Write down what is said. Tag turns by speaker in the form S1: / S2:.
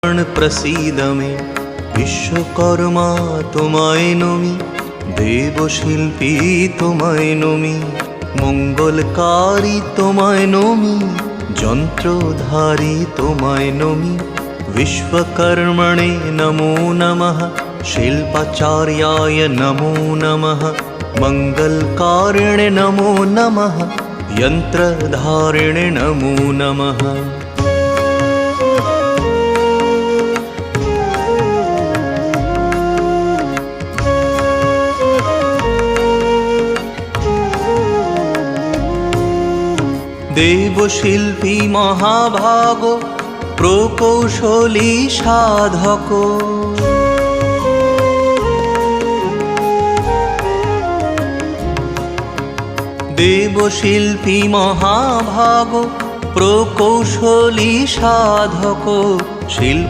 S1: प्रसीद मे विश्वकर्मा তোমায় নমি দেবশিল্পী তোমায় নমি মঙ্গলকারী তোমায় নমি যন্ত্রধারী তোমায় নমি विश्वकर्मणे नमो नमः शिल्पाचार्याय नमो नमः मंगलकारिणे नमो नमः यंत्रधारिणे नमो नमः। देवशिल्पी महाभागो प्रकौशली साधक देवशिल्पी महाभागो प्रकौशली साधक शिल्प